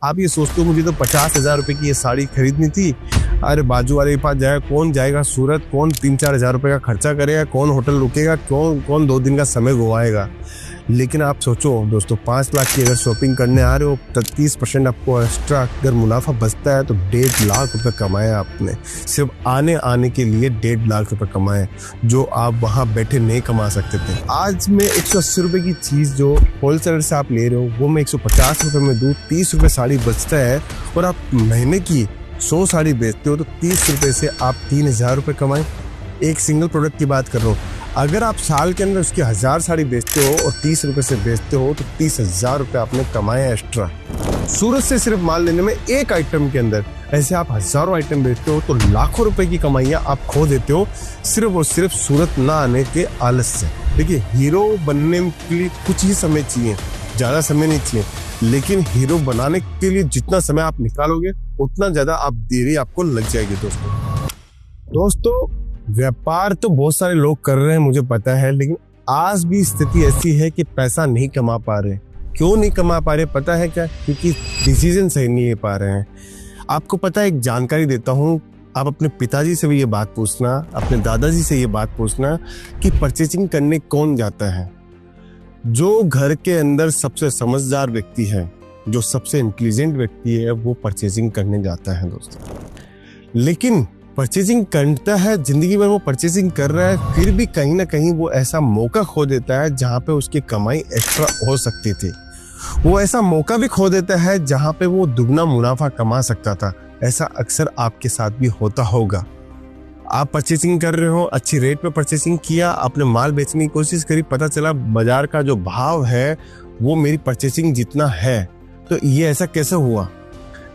आप ये सोचते हो मुझे तो 50,000 रुपए की ये साड़ी खरीदनी थी, अरे बाजू वाले के पास जाएगा, कौन जाएगा सूरत, कौन 3-4 हज़ार रुपए का खर्चा करेगा, कौन होटल रुकेगा, कौन 2 दिन का समय गवाएगा। लेकिन आप सोचो दोस्तों, 5 लाख की अगर शॉपिंग करने आ रहे हो, 30% आपको एक्स्ट्रा अगर मुनाफा बचता है तो 1.5 लाख रुपए कमाया आपने। सिर्फ आने के लिए 1.5 लाख रुपए कमाए, जो आप वहाँ बैठे नहीं कमा सकते थे। आज मैं 180 रुपए की चीज़ जो होलसेलर से आप ले रहे हो, वो मैं 150 रुपए में दूँ, 30 रुपए साड़ी बचता है, और आप महीने की 100 साड़ी बेचते हो तो 30 रुपए से आप 3,000 रुपए कमाए। एक सिंगल प्रोडक्ट की बात कर रहा हूँ। अगर आप साल के अंदर उसकी 1000 साड़ी बेचते हो और 30 रुपए से बेचते हो तो 30,000 रुपए आपने कमाए एक्स्ट्रा। सूरत से सिर्फ माल लेने में एक आइटम के अंदर, ऐसे आप हजारों आइटम बेचते हो तो लाखों रुपए की कमाइयां आप खो देते हो, सिर्फ और सिर्फ सूरत ना आने के आलस से। देखिए, हीरो बनने के लिए कुछ ही समय चाहिए, ज्यादा समय नहीं चाहिए, लेकिन हीरो बनाने के लिए जितना समय आप निकालोगे उतना ज्यादा आप देरी आपको लग जाएगी। दोस्तों व्यापार तो बहुत सारे लोग कर रहे हैं, मुझे पता है, लेकिन आज भी स्थिति ऐसी है कि पैसा नहीं कमा पा रहे। क्यों नहीं कमा पा रहे पता है क्या? क्योंकि डिसीजन सही नहीं ले पा रहे हैं। आपको पता है, एक जानकारी देता हूँ, आप अपने पिताजी से भी ये बात पूछना, अपने दादाजी से ये बात पूछना कि परचेजिंग करने कौन जाता है। जो घर के अंदर सबसे समझदार व्यक्ति है, जो सबसे इंटेलिजेंट व्यक्ति है, वो परचेजिंग करने जाता है दोस्तों। लेकिन परचेजिंग करता है, जिंदगी भर वो परचेजिंग कर रहा है, फिर भी कहीं ना कहीं वो ऐसा मौका खो देता है जहां पे उसकी कमाई एक्स्ट्रा हो सकती थी। वो ऐसा मौका भी खो देता है जहां पे वो दुगना मुनाफा कमा सकता था। ऐसा अक्सर आपके साथ भी होता होगा। आप परचेसिंग कर रहे हो, अच्छी रेट पे परचेसिंग किया, आपने माल बेचने की कोशिश करी, पता चला बाजार का जो भाव है वो मेरी परचेसिंग जितना है। तो ये ऐसा कैसे हुआ?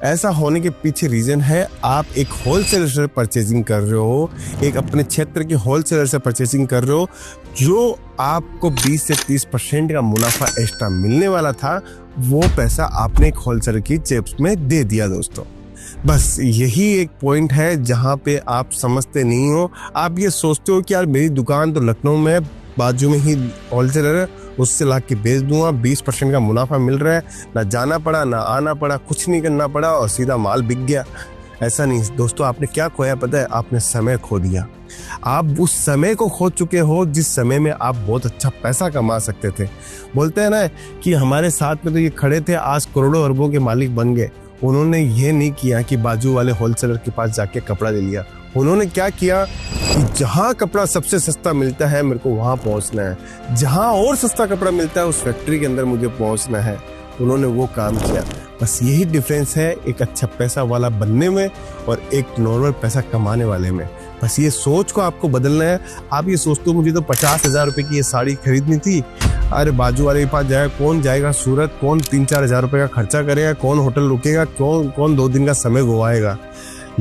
ऐसा होने के पीछे रीजन है, आप एक होलसेलर से परचेजिंग कर रहे हो, एक अपने क्षेत्र के होलसेलर से परचेजिंग कर रहे हो, जो आपको 20 से 30% का मुनाफा एक्स्ट्रा मिलने वाला था, वो पैसा आपने एक होलसेलर की जेब में दे दिया दोस्तों। बस यही एक पॉइंट है जहां पे आप समझते नहीं हो। आप ये सोचते हो कि यार मेरी दुकान तो लखनऊ में, बाजू में ही होलसेलर है, उससे ला के बेच दूंगा, 20% का मुनाफा मिल रहा है, ना जाना पड़ा ना आना पड़ा, कुछ नहीं करना पड़ा और सीधा माल बिक गया। ऐसा नहीं दोस्तों, आपने क्या खोया पता है? आपने समय खो दिया। आप उस समय को खो चुके हो जिस समय में आप बहुत अच्छा पैसा कमा सकते थे। बोलते हैं ना कि हमारे साथ में तो ये खड़े थे, आज करोड़ों अरबों के मालिक बन गए। उन्होंने ये नहीं किया कि बाजू वाले होलसेलर के पास जाके कपड़ा ले लिया। उन्होंने क्या किया कि जहां कपड़ा सबसे सस्ता मिलता है मेरे को वहां पहुंचना है, जहां और सस्ता कपड़ा मिलता है उस फैक्ट्री के अंदर मुझे पहुंचना है। उन्होंने वो काम किया। बस यही डिफरेंस है एक अच्छा पैसा वाला बनने में और एक नॉर्मल पैसा कमाने वाले में। बस ये सोच को आपको बदलना है। आप ये सोचते हो मुझे तो 50,000 रुपए की ये साड़ी खरीदनी थी, अरे बाजू वाले के पास जाएगा, कौन जाएगा सूरत, कौन 3-4 हज़ार रुपए का खर्चा करेगा, कौन होटल रुकेगा, कौन 2 दिन का समय गवाएगा।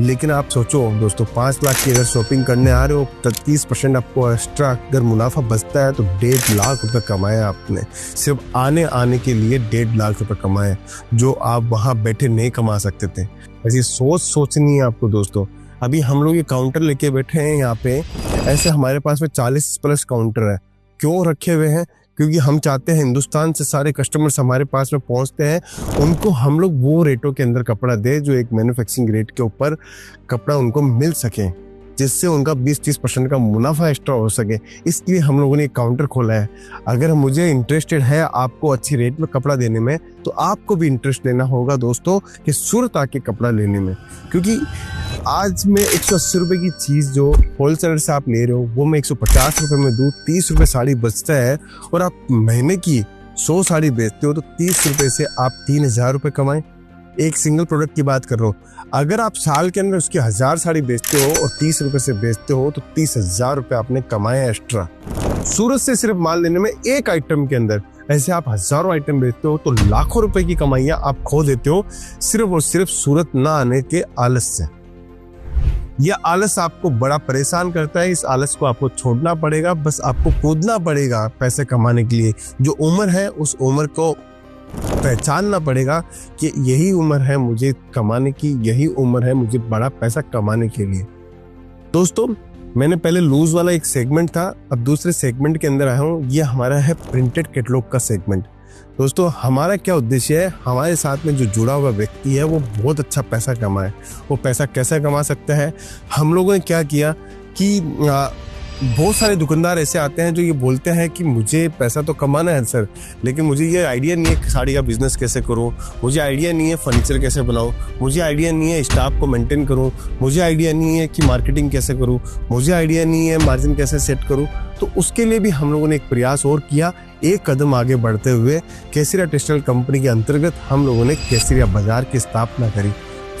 लेकिन आप सोचो दोस्तों, 5 लाख की अगर शॉपिंग करने आ रहे हो, 30% आपको एक्स्ट्रा अगर मुनाफा बचता है तो 1.5 लाख रुपए कमाए आपने। सिर्फ आने के लिए 1.5 लाख रुपए कमाए, जो आप वहाँ बैठे नहीं कमा सकते थे। ऐसी सोचनी है आपको दोस्तों। अभी हम लोग ये काउंटर लेके बैठे हैं यहाँ पे, ऐसे हमारे पास में 40+ काउंटर है। क्यों रखे हुए हैं? क्योंकि हम चाहते हैं हिंदुस्तान से सारे कस्टमर्स हमारे पास में पहुंचते हैं, उनको हम लोग वो रेटों के अंदर कपड़ा दे जो एक मैन्युफैक्चरिंग रेट के ऊपर कपड़ा उनको मिल सके, जिससे उनका 20-30% का मुनाफा एक्स्ट्रा हो सके। इसलिए हम लोगों ने एक काउंटर खोला है। अगर मुझे इंटरेस्टेड है आपको अच्छी रेट में कपड़ा देने में, तो आपको भी इंटरेस्ट लेना होगा दोस्तों कि सूरत आके कपड़ा लेने में। क्योंकि आज मैं 180 रुपए की चीज़ जो होलसेलर से आप ले रहे हो, वो मैं 150 रुपए में दूँ, 30 रुपए साड़ी बचता है, और आप महीने की 100 साड़ी बेचते हो तो 30 रुपए से आप 3,000 रुपए कमाएं। एक सिंगल प्रोडक्ट की बात कर रहा हूँ। अगर आप साल के अंदर उसकी 1000 साड़ी बेचते हो और 30 रुपए से बेचते हो तो 30,000 रुपए आपने कमाए एक्स्ट्रा। सूरत से सिर्फ माल लेने में एक आइटम के अंदर, ऐसे आप हजारों आइटम बेचते हो तो लाखों रुपए की कमाइयां आप खो देते हो, सिर्फ और सिर्फ सूरत ना आने के आलस से। यह आलस आपको बड़ा परेशान करता है। इस आलस को आपको छोड़ना पड़ेगा। बस आपको कूदना पड़ेगा पैसे कमाने के लिए। जो उम्र है उस उम्र को पहचानना पड़ेगा कि यही उम्र है मुझे कमाने की, यही उम्र है मुझे बड़ा पैसा कमाने के लिए। दोस्तों, मैंने पहले लूज वाला एक सेगमेंट था, अब दूसरे सेगमेंट के अंदर आया हूँ। ये हमारा है प्रिंटेड कैटलॉग का सेगमेंट। दोस्तों हमारा क्या उद्देश्य है, हमारे साथ में जो जुड़ा हुआ व्यक्ति है वो बहुत अच्छा पैसा कमाए। वो पैसा कैसे कमा सकता है, हम लोगों ने क्या किया कि बहुत सारे दुकानदार ऐसे आते हैं जो ये बोलते हैं कि मुझे पैसा तो कमाना है सर, लेकिन मुझे ये आइडिया नहीं है कि साड़ी का बिजनेस कैसे करूं, मुझे आइडिया नहीं है फर्नीचर कैसे बनाऊं, मुझे आइडिया नहीं है स्टाफ को मेंटेन करूं, मुझे आइडिया नहीं है कि मार्केटिंग कैसे करूं, मुझे आइडिया नहीं है मार्जिन कैसे सेट करूं। तो उसके लिए भी हम लोगों ने एक प्रयास और किया, एक कदम आगे बढ़ते हुए केसरिया टेक्सटाइल कंपनी के अंतर्गत हम लोगों ने केसरिया बाजार की स्थापना करी।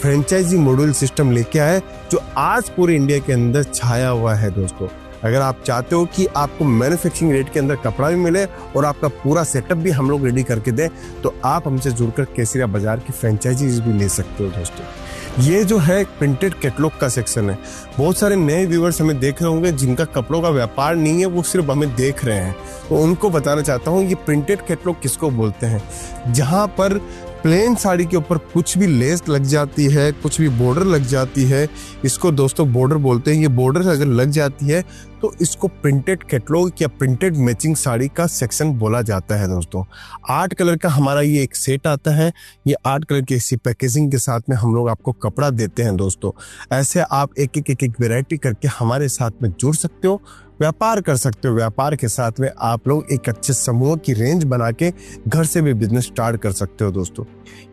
फ्रेंचाइजी मॉड्यूल सिस्टम लेके आए जो आज पूरे इंडिया के अंदर छाया हुआ है। दोस्तों अगर आप चाहते हो कि आपको मैन्युफैक्चरिंग रेट के अंदर कपड़ा भी मिले और आपका पूरा सेटअप भी हम लोग रेडी करके दें, तो आप हमसे जुड़कर केसरिया बाजार की फ्रेंचाइजीज भी ले सकते हो। दोस्तों ये जो है प्रिंटेड कैटलॉग का सेक्शन है। बहुत सारे नए व्यूअर्स हमें देख रहे होंगे जिनका कपड़ों का व्यापार नहीं है, वो सिर्फ हमें देख रहे हैं, तो उनको बताना चाहता हूँ ये प्रिंटेड कैटलॉग किसको बोलते हैं, जहाँ पर प्लेन साड़ी के ऊपर कुछ भी लेस लग जाती है, कुछ भी बॉर्डर लग जाती है, इसको दोस्तों बॉर्डर बोलते हैं। ये बॉर्डर अगर लग जाती है तो इसको प्रिंटेड कैटलॉग या प्रिंटेड मैचिंग साड़ी का सेक्शन बोला जाता है। दोस्तों 8 कलर का हमारा ये एक सेट आता है। ये 8 कलर की इसी पैकेजिंग के साथ में हम लोग आपको कपड़ा देते हैं। दोस्तों ऐसे आप एक एक वैरायटी करके हमारे साथ में जुड़ सकते हो, व्यापार कर सकते हो। व्यापार के साथ में आप लोग एक अच्छे समूह की रेंज बना के घर से भी बिजनेस स्टार्ट कर सकते हो। दोस्तों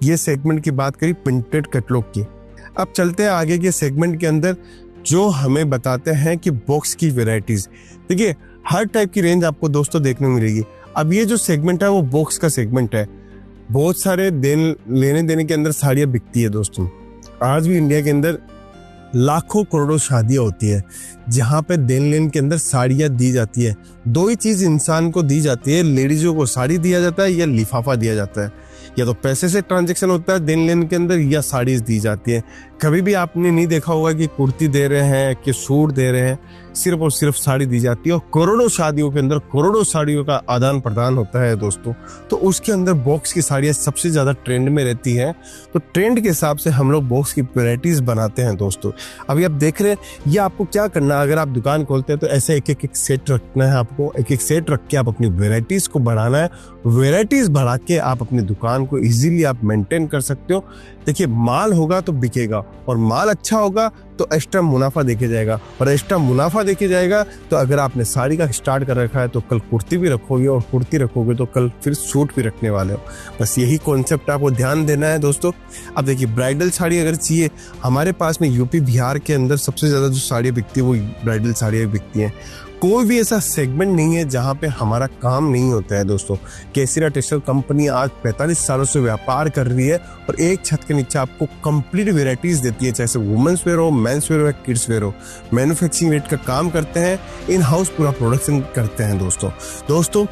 ये सेगमेंट की बात करी प्रिंटेड कैटलॉग की। अब चलते हैं आगे के सेगमेंट के अंदर जो हमें बताते हैं कि बॉक्स की वेराइटीज। देखिए हर टाइप की रेंज आपको दोस्तों देखने मिलेगी। अब ये जो सेगमेंट है वो बॉक्स का सेगमेंट है। बहुत सारे लेने देने के अंदर साड़ियाँ बिकती है। दोस्तों आज भी इंडिया के अंदर लाखों करोड़ों शादियां होती है जहाँ पे देन लेन के अंदर साड़ियाँ दी जाती है। दो ही चीज इंसान को दी जाती है, लेडीजों को साड़ी दिया जाता है या लिफाफा दिया जाता है। या तो पैसे से ट्रांजैक्शन होता है देन लेन के अंदर, या साड़ीज दी जाती है। कभी भी आपने नहीं देखा होगा कि कुर्ती दे रहे हैं कि सूट दे रहे हैं, सिर्फ और सिर्फ साड़ी दी जाती है। और करोड़ों शादियों के अंदर करोड़ों साड़ियों का आदान प्रदान होता है। दोस्तों तो उसके अंदर बॉक्स की साड़ियाँ सबसे ज्यादा ट्रेंड में रहती है। तो ट्रेंड के हिसाब से हम लोग बॉक्स की वैरायटीज बनाते हैं। दोस्तों अभी आप देख रहे हैं ये आपको क्या करना है, अगर आप दुकान खोलते हैं तो ऐसे एक सेट रखना है आपको। एक सेट रख के आप अपनी वेराइटीज को बढ़ाना है। वेराइटीज बढ़ा के आप अपनी दुकान को इजीली आप मेंटेन कर सकते हो। देखिए माल होगा तो बिकेगा, और माल अच्छा होगा तो एक्स्ट्रा मुनाफा देके जाएगा, और एक्स्ट्रा मुनाफा देके जाएगा तो अगर आपने साड़ी का स्टार्ट कर रखा है तो कल कुर्ती भी रखोगे, और कुर्ती रखोगे तो कल फिर सूट भी रखने वाले हो। बस यही कॉन्सेप्ट आपको ध्यान देना है। दोस्तों अब देखिए ब्राइडल साड़ी अगर चाहिए, हमारे पास में यूपी बिहार के अंदर सबसे ज्यादा जो साड़ियाँ बिकती है वो ब्राइडल साड़ियाँ बिकती हैं। कोई भी ऐसा सेगमेंट नहीं है जहाँ पे हमारा काम नहीं होता है। दोस्तों केसरिया टेक्सटाइल कंपनी आज 45 सालों से व्यापार कर रही है और एक छत के नीचे आपको कंप्लीट वेराइटीज देती है, चाहे वुमेन्स वेयर हो, मेंस वेयर हो या किड्स वेयर हो। मैन्युफैक्चरिंग रेट का काम करते हैं, इन हाउस पूरा प्रोडक्शन करते हैं। दोस्तों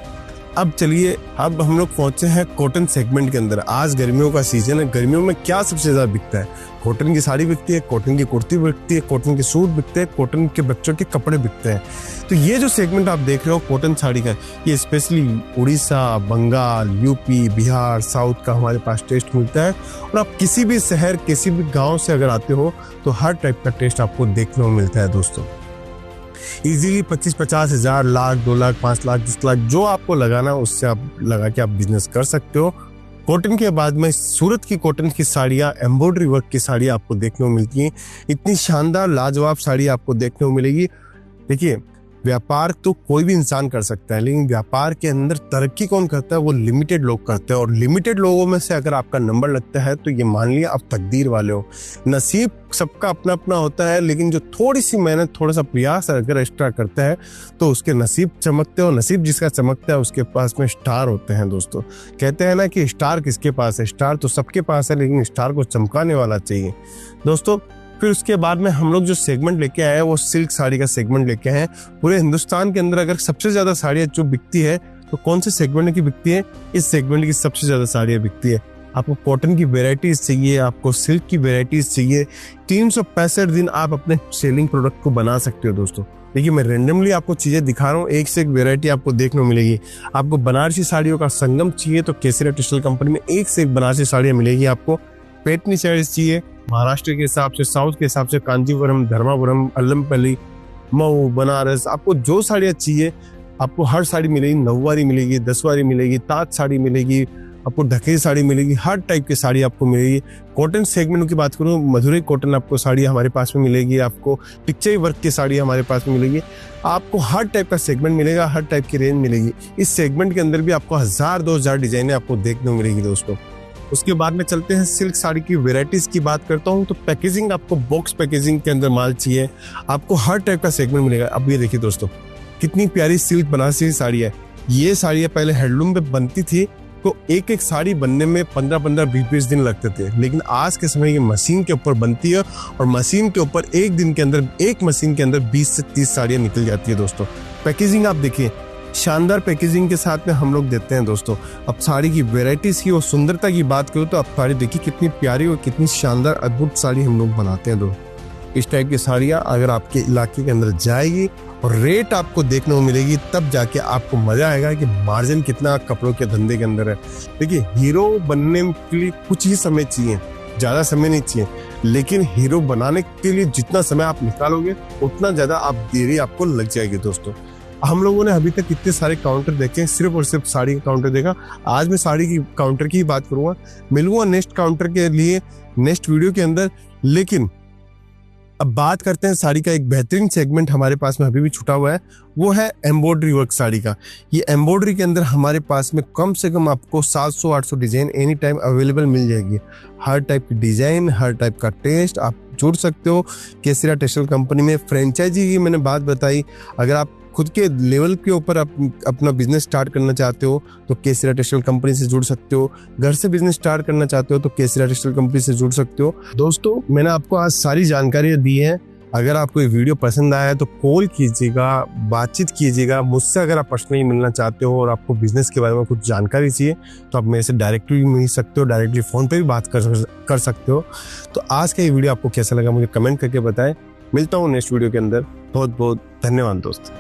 अब चलिए, अब हम लोग पहुंचे हैं कॉटन सेगमेंट के अंदर। आज गर्मियों का सीजन है, गर्मियों में क्या सबसे ज्यादा बिकता है? कॉटन की साड़ी बिकती है, कॉटन की कुर्ती बिकती है, कॉटन के सूट बिकते हैं, कॉटन के बच्चों के कपड़े बिकते हैं। तो ये जो सेगमेंट आप देख रहे हो कॉटन साड़ी का, ये specially Orissa, Bengal, UP, Bihar, south का हमारे पास टेस्ट मिलता है। और आप किसी भी शहर, किसी भी गाँव से अगर आते हो तो हर टाइप का टेस्ट आपको देखने को मिलता है। दोस्तों इजीली 25-50 हज़ार, लाख, 2 लाख, 5 लाख, 10 लाख जो आपको लगाना उससे आप लगा के आप बिजनेस कर सकते हो। कॉटन के बाद में सूरत की कॉटन की साड़ियाँ, एम्ब्रॉयडरी वर्क की साड़ियाँ आपको देखने को मिलती हैं। इतनी शानदार लाजवाब साड़ी आपको देखने को मिलेगी। देखिए व्यापार तो कोई भी इंसान कर सकता है, लेकिन व्यापार के अंदर तरक्की कौन करता है? वो लिमिटेड लोग करते हैं। और लिमिटेड लोगों में से अगर आपका नंबर लगता है तो ये मान लिया आप तकदीर वाले हो। नसीब सबका अपना अपना होता है, लेकिन जो थोड़ी सी मेहनत, थोड़ा सा प्रयास अगर एक्स्ट्रा करता है तो उसके नसीब चमकते हैं। और नसीब जिसका चमकता है उसके पास में स्टार होते हैं। दोस्तों कहते हैं ना कि स्टार किसके पास है? स्टार तो सबके पास है, लेकिन स्टार को चमकाने वाला चाहिए। दोस्तों फिर उसके बाद में हम लोग जो सेगमेंट लेके आए हैं वो सिल्क साड़ी का सेगमेंट लेके आए हैं। पूरे हिंदुस्तान के अंदर अगर सबसे ज्यादा साड़ियाँ जो बिकती है तो कौन से सेगमेंट की बिकती है? इस सेगमेंट की सबसे ज्यादा साड़ियाँ बिकती है। आपको कॉटन की वेराइटीज चाहिए, आपको सिल्क की वेराइटीज चाहिए। 365 दिन आप अपने सेलिंग प्रोडक्ट को बना सकते हो। दोस्तों देखिए मैं रेंडमली आपको चीजें दिखा रहा हूँ, एक से एक वेरायटी आपको देखने को मिलेगी। आपको बनारसी साड़ियों का संगम चाहिए तो केसरिया टेक्सटाइल कंपनी में एक से एक बनारसी साड़ियाँ मिलेगी। आपको पैठनी साड़ीज चाहिए महाराष्ट्र के हिसाब से, साउथ के हिसाब से कांजीवरम, धर्मापुरम, अल्लमपल्ली, मऊ, बनारस, आपको जो साड़ियाँ चाहिए आपको हर साड़ी मिलेगी, 9 वारी मिलेगी, 10 वारी मिलेगी, ताज साड़ी मिलेगी, आपको ढकेई साड़ी मिलेगी, हर टाइप की साड़ी आपको मिलेगी। कॉटन सेगमेंट की बात करूँ, मधुरई कॉटन आपको साड़ी हमारे पास में मिलेगी, आपको पिक्चर वर्क की साड़ी हमारे पास में मिलेगी, आपको हर टाइप का सेगमेंट मिलेगा, हर टाइप की रेंज मिलेगी। इस सेगमेंट के अंदर भी आपको 1000-2000 डिजाइनें आपको देखने को मिलेगी दोस्तों। उसके बाद में चलते हैं सिल्क साड़ी की वेराइटीज की बात करता हूँ तो पैकेजिंग, आपको बॉक्स पैकेजिंग के अंदर माल चाहिए, आपको हर टाइप का सेगमेंट मिलेगा। अब ये देखिए दोस्तों, कितनी प्यारी सिल्क बनारसी साड़ी है। ये साड़ियाँ पहले हैंडलूम पे बनती थी तो एक एक साड़ी बनने में 15-15, 20-20 दिन लगते थे, लेकिन आज के समय ये मशीन के ऊपर बनती है और मशीन के ऊपर एक दिन के अंदर, एक मशीन के अंदर 20 से 30 साड़ियाँ निकल जाती है दोस्तों। पैकेजिंग आप देखिए, शानदार पैकेजिंग के साथ में हम लोग देते हैं दोस्तों। अब साड़ी की वेराइटीज की और सुंदरता की बात करूँ तो अब साड़ी देखिए कितनी प्यारी और कितनी शानदार अद्भुत साड़ी हम लोग बनाते हैं दोस्तों। इस टाइप की साड़ियाँ अगर आपके इलाके के अंदर जाएगी और रेट आपको देखने को मिलेगी, तब जाके आपको मजा आएगा कि मार्जिन कितना कपड़ों के धंधे के अंदर है। देखिए, हीरो बनने के लिए कुछ ही समय चाहिए, ज्यादा समय नहीं चाहिए, लेकिन हीरो बनाने के लिए जितना समय आप निकालोगे उतना ज्यादा आप देरी आपको लग जाएगी दोस्तों। हम लोगों ने अभी तक कितने सारे काउंटर देखे, सिर्फ और सिर्फ साड़ी का काउंटर देखा। आज मैं साड़ी की काउंटर की बात करूंगा, मिलूंगा नेक्स्ट काउंटर के लिए नेक्स्ट वीडियो के अंदर। लेकिन अब बात करते हैं साड़ी का एक बेहतरीन सेगमेंट हमारे पास में अभी भी छुटा हुआ है, वो है एम्ब्रॉयडरी वर्क साड़ी का। ये एम्ब्रॉयडरी के अंदर हमारे पास में कम से कम आपको 700-800 डिजाइन एनी टाइम अवेलेबल मिल जाएगी। हर टाइप की डिजाइन, हर टाइप का टेस्ट आप जुड़ सकते हो। केसरिया टेक्सटाइल कंपनी में फ्रेंचाइजी की मैंने बात बताई, अगर आप खुद के लेवल के ऊपर अपना बिजनेस स्टार्ट करना चाहते हो तो केसरिया टेक्सटाइल कंपनी से जुड़ सकते हो। घर से बिजनेस स्टार्ट करना चाहते हो तो केसरिया टेक्सटाइल कंपनी से जुड़ सकते हो। दोस्तों, मैंने आपको आज सारी जानकारियाँ दी हैं। अगर आपको ये वीडियो पसंद आया है तो कॉल कीजिएगा, बातचीत कीजिएगा मुझसे। अगर आप पर्सनली मिलना चाहते हो और आपको बिजनेस के बारे में कुछ जानकारी चाहिए तो आप मेरे से डायरेक्टली मिल सकते हो, डायरेक्टली फ़ोन पे भी बात कर सकते हो। तो आज का ये वीडियो आपको कैसा लगा मुझे कमेंट करके बताएं। मिलता हूँ नेक्स्ट वीडियो के अंदर। बहुत बहुत धन्यवाद दोस्त।